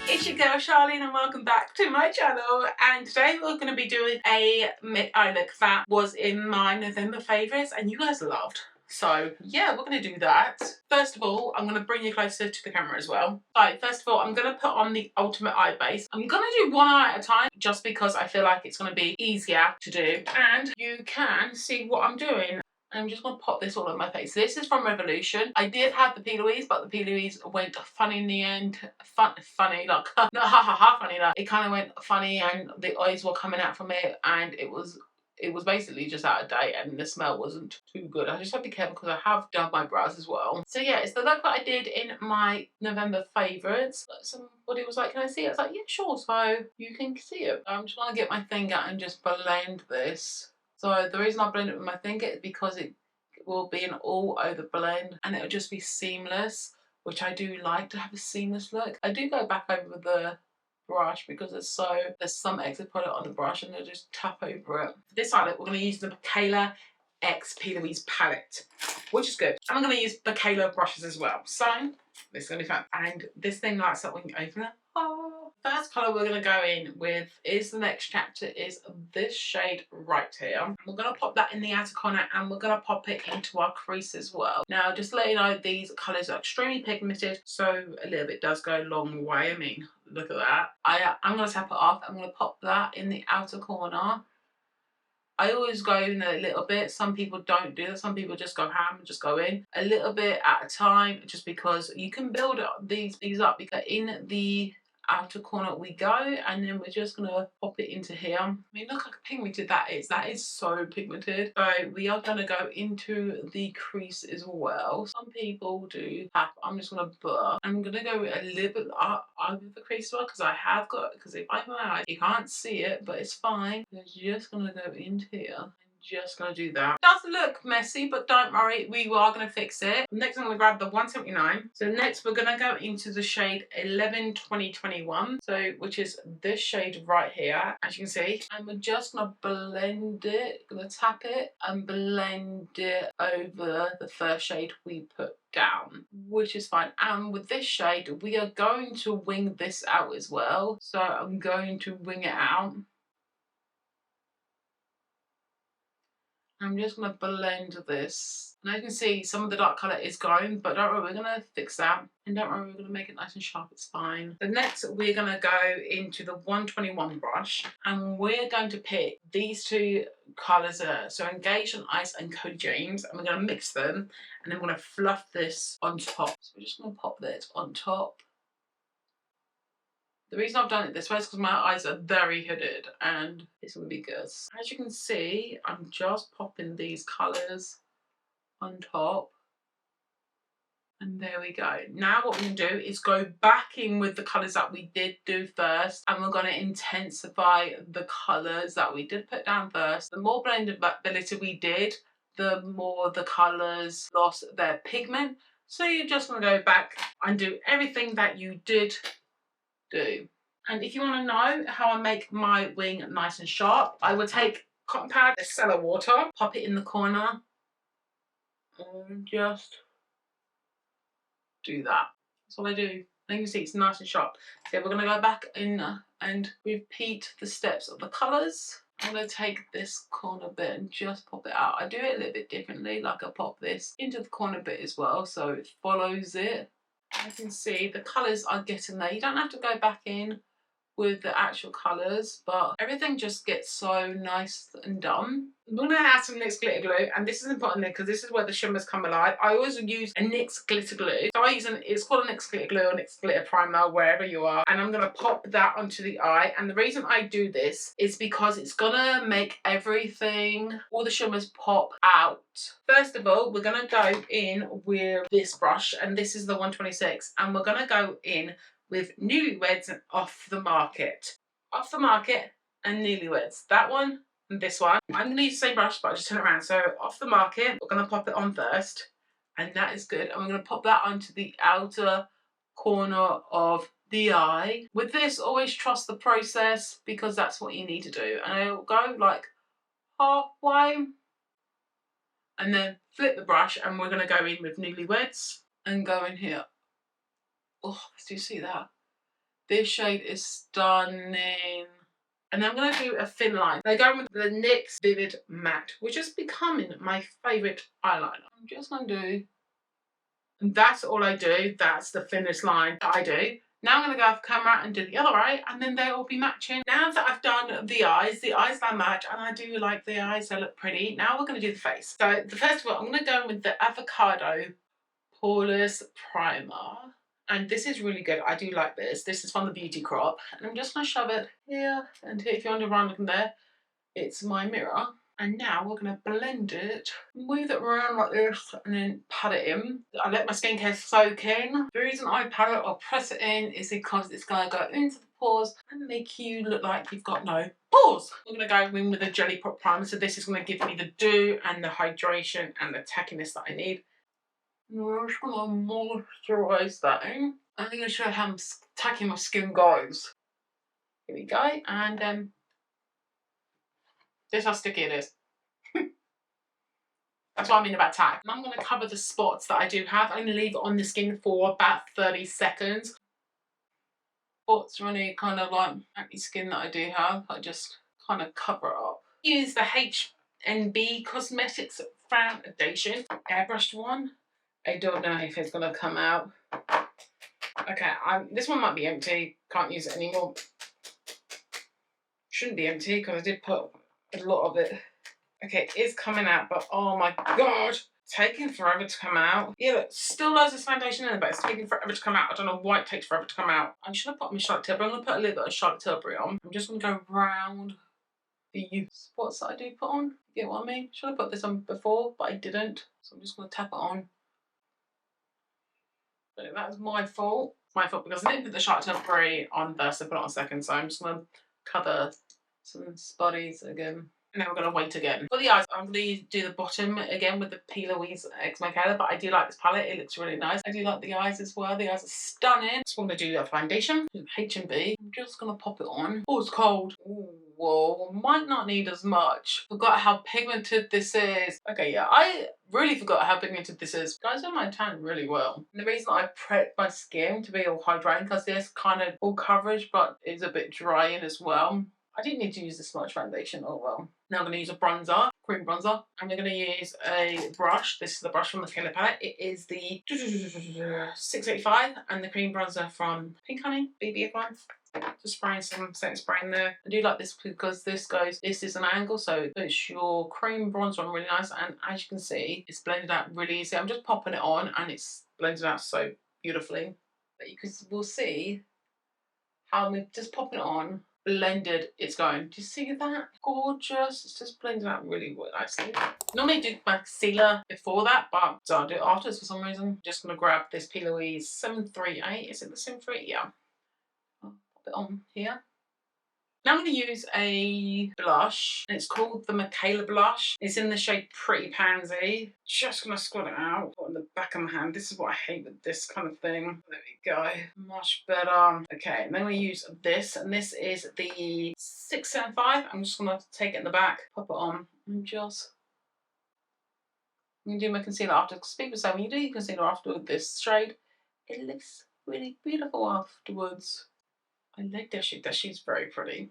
It's your girl Charleane and welcome back to my channel, and today we're going to be doing a mid eye look that was in my November favourites and you guys loved. So yeah, we're going to do that. First of all, I'm going to bring you closer to the camera as well. So first of all, I'm going to put on the ultimate eye base. I'm going to do one eye at a time just because I feel like it's going to be easier to do and you can see what I'm doing. I'm just going to pop this all on my face. This is from Revolution. I did have the P. Louise, but the P. Louise went funny in the end. Funny, like, not ha funny, like, it kind of went funny and the eyes were coming out from it and it was basically just out of date and the smell wasn't too good. I just have to be careful because I have done my brows as well. So yeah, it's the look that I did in my November favourites. Somebody was like, can I see it? I was like, yeah, sure. So you can see it. I'm just going to get my finger and just blend this. So the reason I blend it with my finger is because it will be an all over blend and it'll just be seamless, which I do like to have a seamless look. I do go back over the brush because there's some extra product on the brush and I just tap over it. For this eye look, we're going to use the Michaela X P. Louise palette, which is good. And I'm going to use Michaela brushes as well. So this is going to be fun. And this thing lights up when you open it. Oh. First colour we're going to go in with is the next chapter is this shade right here. We're going to pop that in the outer corner and we're going to pop it into our crease as well. Now just to let you know, these colours are extremely pigmented, so a little bit does go a long way. I mean, look at that. I'm going to tap it off. I'm going to pop that in the outer corner. I always go in a little bit. Some people don't do that. Some people just go ham and just go in a little bit at a time, just because you can build these up. Because in the outer corner we go, and then we're just gonna pop it into here. I mean, look how pigmented that is. That is so pigmented. So we are gonna go into the crease as well. Some people do tap. I'm just gonna blur. I'm gonna go a little bit over the crease as well because I have got, because if I eye, you can't see it, but it's fine. We're just gonna go into here. Just gonna do that. It does look messy, but don't worry, we are gonna fix it. Next I'm gonna grab the 179. So next we're gonna go into the shade 11 2021, so which is this shade right here, as you can see, and we're just gonna blend it, gonna tap it and blend it over the first shade we put down, which is fine. And with this shade we are going to wing this out as well, so I'm going to wing it out. I'm just going to blend this. And as you can see, some of the dark colour is going, but don't worry, we're going to fix that. And don't worry, we're going to make it nice and sharp, it's fine. The next, we're going to go into the 121 brush, and we're going to pick these two colours, so Engage on Ice and Cody James, and we're going to mix them, and then we're going to fluff this on top. So we're just going to pop this on top. The reason I've done it this way is because my eyes are very hooded and it's going to be good. As you can see, I'm just popping these colours on top. And there we go. Now what we're going to do is go back in with the colours that we did do first, and we're going to intensify the colours that we did put down first. The more blendability we did, the more the colours lost their pigment. So you're just going to go back and do everything that you did do. And if you want to know how I make my wing nice and sharp, I would take cotton pad, micellar water, pop it in the corner, and just do that. That's what I do. And you can see it's nice and sharp. So we're going to go back in and repeat the steps of the colours. I'm going to take this corner bit and just pop it out. I do it a little bit differently, like I pop this into the corner bit as well, so it follows it. You can see the colours are getting there. You don't have to go back in with the actual colours, but everything just gets so nice and done. I'm going to add some NYX glitter glue, and this is important because this is where the shimmers come alive. I always use a NYX glitter glue. So I use it's called a NYX glitter glue or NYX glitter primer, wherever you are, and I'm going to pop that onto the eye. And the reason I do this is because it's going to make everything, all the shimmers pop out. First of all, we're going to go in with this brush, and this is the 126, and we're going to go in with Newlyweds and Off the Market. Off the Market and Newlyweds. That one and this one. I'm going to use the same brush, but I'll just turn it around. So Off the Market, we're going to pop it on first. And that is good. And we're going to pop that onto the outer corner of the eye. With this, always trust the process because that's what you need to do. And I'll go like halfway. And then flip the brush and we're going to go in with Newlyweds and go in here. Oh, do you see that? This shade is stunning. And then I'm going to do a thin line. Now going with the NYX Vivid Matte, which is becoming my favourite eyeliner. I'm just going to do, and that's all I do. That's the thinnest line that I do. Now I'm going to go off camera and do the other eye, and then they'll all be matching. Now that I've done the eyes now match, and I do like the eyes, they look pretty. Now we're going to do the face. So the first of all, I'm going to go with the Avocado Poreless Primer. And this is really good. I do like this. This is from the Beauty Crop. And I'm just going to shove it here and here. If you want to run from there, it's my mirror. And now we're going to blend it, move it around like this, and then pat it in. I let my skincare soak in. The reason I pat it or press it in is because it's going to go into the pores and make you look like you've got no pores. I'm going to go in with a Jelly Pop Primer. So this is going to give me the dew and the hydration and the tackiness that I need. I'm just going to moisturise that in. I'm going to show you how tacky my skin goes. Here we go. And this is how sticky it is. That's what I mean about tack. And I'm going to cover the spots that I do have. I'm going to leave it on the skin for about 30 seconds. Spots really kind of like acne skin that I do have. I just kind of cover it up. Use the HNB Cosmetics Foundation airbrushed one. I don't know if it's going to come out. Okay, this one might be empty. Can't use it anymore. Shouldn't be empty because I did put a lot of it. Okay, it is coming out, but oh my god, taking forever to come out. Yeah, look, still loads of foundation in there, but it's taking forever to come out. I don't know why it takes forever to come out. I should have put my Charlotte Tilbury. I'm going to put a little bit of Charlotte Tilbury on. I'm just going to go round the spots that I do put on. You get what I mean? Should have put this on before, but I didn't. So I'm just going to tap it on. So that's my fault. My fault because I didn't put the Charlotte Tilbury on first. I put it on second. So I'm just going to cover some spotties again. And then we're going to wait again. For the eyes, I'm going to do the bottom again with the P. Louise X Michaela, but I do like this palette. It looks really nice. I do like the eyes as well. The eyes are stunning. Just going to do a foundation with H&B. I'm just going to pop it on. Oh, it's cold. Ooh, whoa, might not need as much. Forgot how pigmented this is. Okay, yeah, I really forgot how pigmented this is. Guys, I my tan really well. And the reason I prep my skin to be all hydrating because this kind of full coverage, but it's a bit drying as well. I didn't need to use this much foundation, oh well. Now I'm going to use a bronzer, cream bronzer. I'm going to use a brush. This is the brush from the Killer palette. It is the 685 and the cream bronzer from Pink Honey, BB1. Just spraying some setting spray in there. I do like this because this is an angle, so it puts your cream bronzer on really nice. And as you can see, it's blended out really easy. I'm just popping it on and it's blended out so beautifully. But we'll see how I'm just popping it on. Blended it's going. Do you see that? Gorgeous. It's just blended out really well, nicely. Normally I do my concealer before that, but so I'll do it afterwards for some reason. Just going to grab this P. Louise 738. Is it the 738? Yeah. I'll pop it on here. Now I'm going to use a blush, and it's called the Michaela blush. It's in the shade Pretty Pansy. Just going to squat it out, put it on the back of my hand. This is what I hate with this kind of thing. There we go. Much better. Okay, and then we use this, and this is the 675. I'm just going to take it in the back, pop it on, and just... I'm going to do my concealer after, because people say when you do your concealer after with this shade, it looks really beautiful afterwards. I like that shade. That shade's very pretty.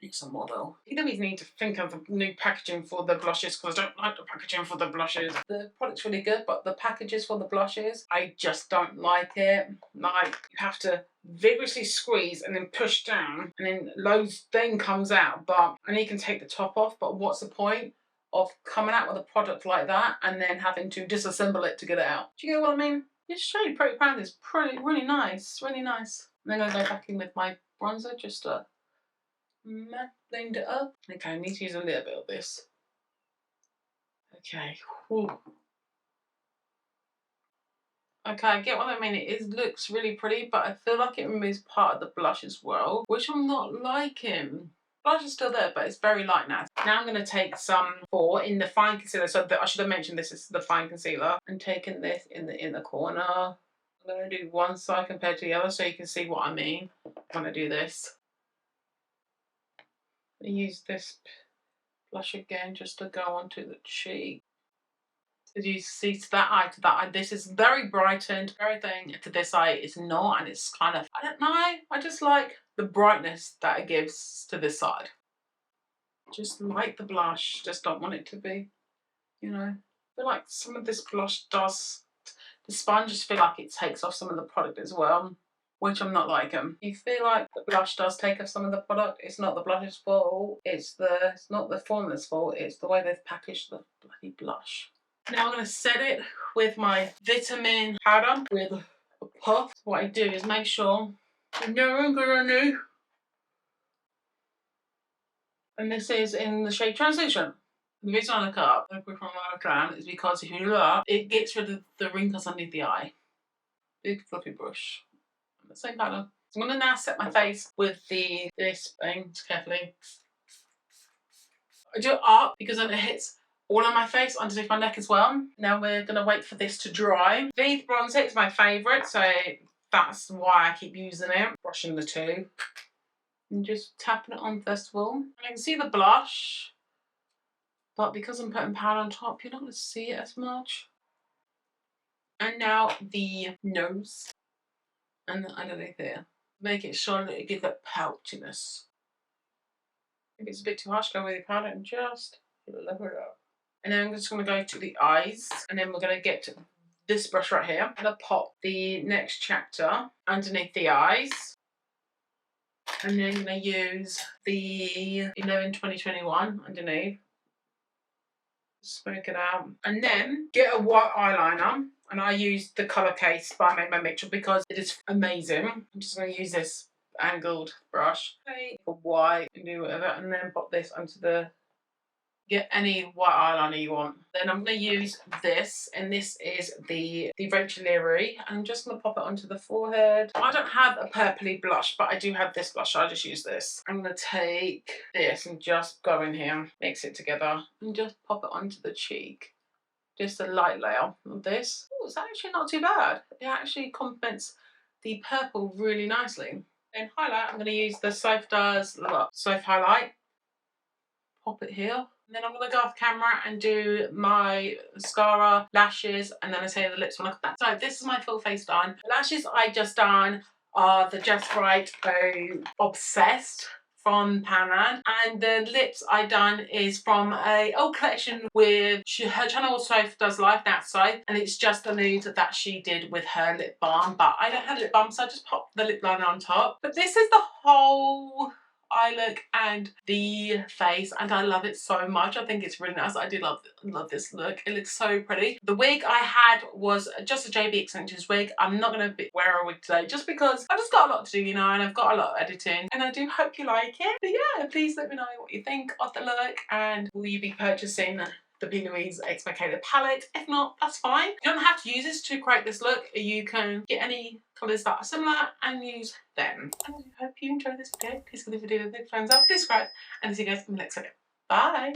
It's a model. You don't even need to think of the new packaging for the blushes because I don't like the packaging for the blushes. The product's really good, but the packages for the blushes, I just don't like it. Like, you have to vigorously squeeze and then push down and then loads then comes out. But, and you can take the top off, but what's the point of coming out with a product like that and then having to disassemble it to get it out? Do you get what I mean? This shade Pretty Pan is really nice, really nice. And then I'm going to go back in with my bronzer just to blend it up. Okay, I need to use a little bit of this. Okay. Ooh. Okay, I get what I mean. It looks really pretty, but I feel like it removes part of the blush as well, which I'm not liking. Blush is still there, but it's very light now. Now I'm going to take some in the fine concealer. So I should have mentioned this is the fine concealer. I'm taking this in the inner corner. I'm going to do one side compared to the other so you can see what I mean when I do this. I use this blush again just to go onto the cheek. As you see, to that eye, to that eye, this is very brightened. Everything to this eye is not, and it's kind of, I don't know, I just like the brightness that it gives to this side. Just like the blush, just don't want it to be, you know. I feel like some of this blush does, the sponge, just feel like it takes off some of the product as well, which I'm not liking. You feel like the blush does take off some of the product. It's not the blush's fault. It's not the formula's fault. It's the way they've packaged the bloody blush. Now I'm going to set it with my vitamin powder with a puff. What I do is make sure and this is in the shade Transition. The reason I look up from my Glam is because if you look up, it gets rid of the wrinkles underneath the eye. Big fluffy brush. And the same pattern. So I'm going to now set my face with this thing carefully. I do it up because then it hits all on my face, underneath my neck as well. Now we're going to wait for this to dry. Veith bronzer is my favourite, so that's why I keep using it. Brushing the two. And just tapping it on first of all. And I can see the blush, but because I'm putting powder on top, you're not going to see it as much. And now the nose. And underneath here. Make it sure that it gives that pouchiness. If it's a bit too harsh, go with your powder and just level it up. And then I'm just going to go to the eyes, and then we're going to get to this brush right here. I'm going to pop the next chapter underneath the eyes. And then I'm going to use the 11-2021 underneath. Smoke it out. And then get a white eyeliner. And I use the Colour Case by Made by Mitchell because it is amazing. I'm just going to use this angled brush for white and do whatever, and then pop this onto the, get any white eyeliner you want. Then I'm going to use this, and this is the Rachel Leary. I'm just going to pop it onto the forehead. I don't have a purpley blush, but I do have this blush, so I just use this. I'm going to take this and just go in here, mix it together, and just pop it onto the cheek. Just a light layer of this. Oh, it's actually not too bad. It actually complements the purple really nicely. Then highlight, I'm going to use the Sof Does Sof Highlight. Pop it here. And then I'm going to go off camera and do my mascara, lashes, and then I say the lips when I come back. So this is my full face done. The lashes I just done are the Just Right Obsessed from Poundland, and the lips I done is from a old collection with her channel Sof Does Life, that's Sof, and it's just a nude that she did with her lip balm, but I don't have lip balm, so I just popped the lip liner on top. But this is the whole eye look and the face, and I love it so much. I think it's really nice. I do love this look. It looks so pretty. The wig I had was just a JB Extensions wig. I'm not going to wear a wig today just because I just got a lot to do, you know, and I've got a lot of editing, and I do hope you like it. But yeah, please let me know what you think of the look, and will you be purchasing the P. Louise X Makeup palette? If not, that's fine. You don't have to use this to create this look. You can get any colours that are similar and use them. And I hope you enjoyed this video. Please give the video a big thumbs up, please subscribe, and I'll see you guys in the next video. Bye!